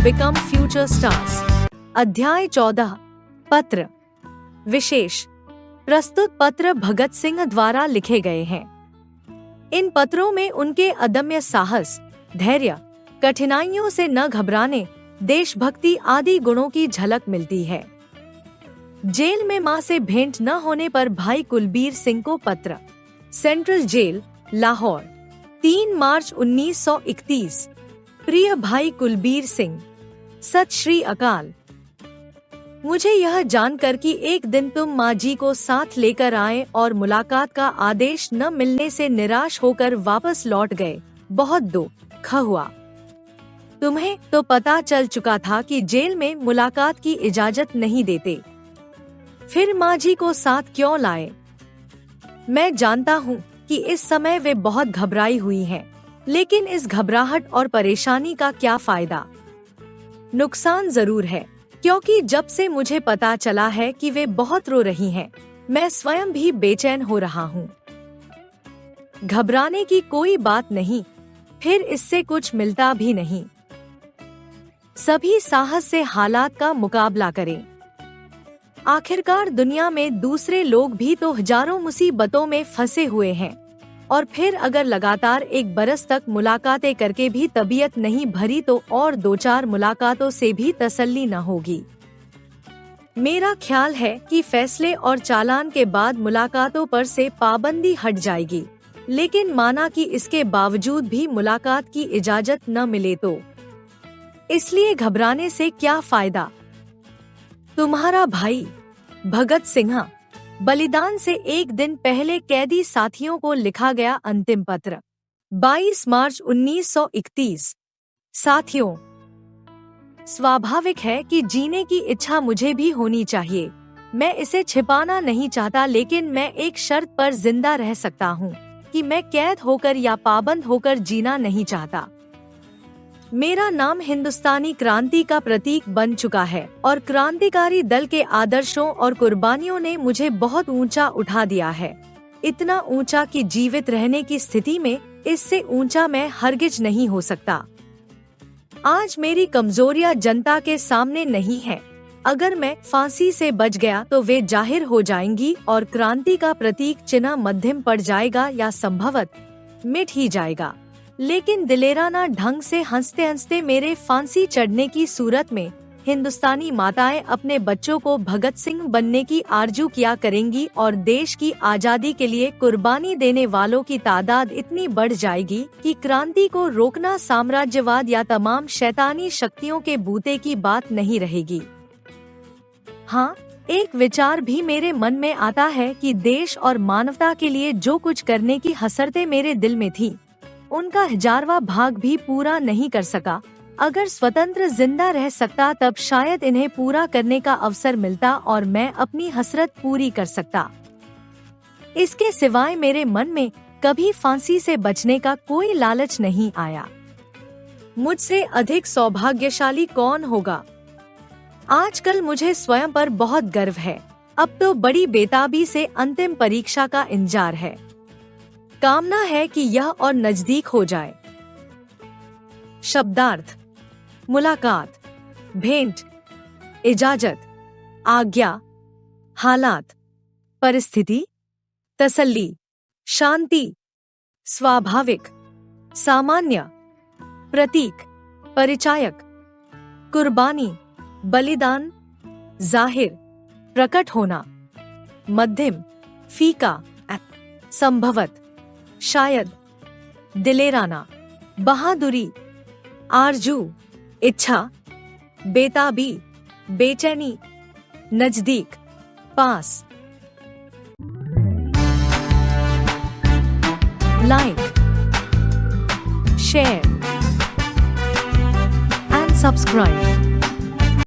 become future stars। अध्याय 14 पत्र विशेष। प्रस्तुत पत्र भगत सिंह द्वारा लिखे गए हैं। इन पत्रों में उनके अदम्य साहस, धैर्य, कठिनाइयों से न घबराने, देशभक्ति आदि गुणों की झलक मिलती है। जेल में मां से भेंट न होने पर भाई कुलबीर सिंह को पत्र। सेंट्रल जेल, लाहौर, 3 मार्च 1931। प्रिय भाई कुलबीर सिंह, सत श्री अकाल। मुझे यह जानकर कि एक दिन तुम माँ जी को साथ लेकर आए और मुलाकात का आदेश न मिलने से निराश होकर वापस लौट गए, बहुत दुख हुआ। तुम्हें तो पता चल चुका था कि जेल में मुलाकात की इजाजत नहीं देते, फिर माँ जी को साथ क्यों लाए? मैं जानता हूँ कि इस समय वे बहुत घबराई हुई हैं, लेकिन इस घबराहट और परेशानी का क्या फायदा? नुकसान जरूर है, क्योंकि जब से मुझे पता चला है कि वे बहुत रो रही हैं, मैं स्वयं भी बेचैन हो रहा हूँ। घबराने की कोई बात नहीं, फिर इससे कुछ मिलता भी नहीं। सभी साहस से हालात का मुकाबला करें। आखिरकार दुनिया में दूसरे लोग भी तो हजारों मुसीबतों में फंसे हुए हैं, और फिर अगर लगातार 1 बरस तक मुलाकातें करके भी तबीयत नहीं भरी तो और 2-4 मुलाकातों से भी तसल्ली न होगी। मेरा ख्याल है कि फैसले और चालान के बाद मुलाकातों पर से पाबंदी हट जाएगी, लेकिन माना कि इसके बावजूद भी मुलाकात की इजाजत न मिले तो इसलिए घबराने से क्या फायदा। तुम्हारा भाई भगत सिंह। बलिदान से एक दिन पहले कैदी साथियों को लिखा गया अंतिम पत्र। 22 मार्च 1931। साथियों, स्वाभाविक है कि जीने की इच्छा मुझे भी होनी चाहिए। मैं इसे छिपाना नहीं चाहता, लेकिन मैं एक शर्त पर जिंदा रह सकता हूँ कि मैं कैद होकर या पाबंद होकर जीना नहीं चाहता। मेरा नाम हिंदुस्तानी क्रांति का प्रतीक बन चुका है और क्रांतिकारी दल के आदर्शों और कुर्बानियों ने मुझे बहुत ऊंचा उठा दिया है, इतना ऊंचा कि जीवित रहने की स्थिति में इससे ऊंचा मैं हरगिज नहीं हो सकता। आज मेरी कमजोरियां जनता के सामने नहीं है। अगर मैं फांसी से बच गया तो वे जाहिर हो जाएंगी और क्रांति का प्रतीक चिन्ह मध्यम पड़ जाएगा या संभवतः मिट ही जाएगा। लेकिन दिलेराना ढंग से हंसते हंसते मेरे फांसी चढ़ने की सूरत में हिंदुस्तानी माताएं अपने बच्चों को भगत सिंह बनने की आरजू किया करेंगी और देश की आजादी के लिए कुर्बानी देने वालों की तादाद इतनी बढ़ जाएगी कि क्रांति को रोकना साम्राज्यवाद या तमाम शैतानी शक्तियों के बूते की बात नहीं रहेगी। हाँ, एक विचार भी मेरे मन में आता है कि देश और मानवता के लिए जो कुछ करने की हसरतें मेरे दिल में थी, उनका 1000वां भाग भी पूरा नहीं कर सका। अगर स्वतंत्र जिंदा रह सकता तब शायद इन्हें पूरा करने का अवसर मिलता और मैं अपनी हसरत पूरी कर सकता। इसके सिवाय मेरे मन में कभी फांसी से बचने का कोई लालच नहीं आया। मुझसे अधिक सौभाग्यशाली कौन होगा? आजकल मुझे स्वयं पर बहुत गर्व है। अब तो बड़ी बेताबी से अंतिम परीक्षा का इंतजार है। कामना है कि यह और नजदीक हो जाए। शब्दार्थ: मुलाकात, भेंट, इजाजत, आज्ञा, हालात, परिस्थिति, तसल्ली, शांति, स्वाभाविक, सामान्य, प्रतीक, परिचायक, कुर्बानी, बलिदान, जाहिर, प्रकट होना, मध्यम, फीका, संभवत, शायद, दिलेराना, बहादुरी, आरजू, इच्छा, बेताबी, बेचैनी, नजदीक, पास। Like, share and subscribe.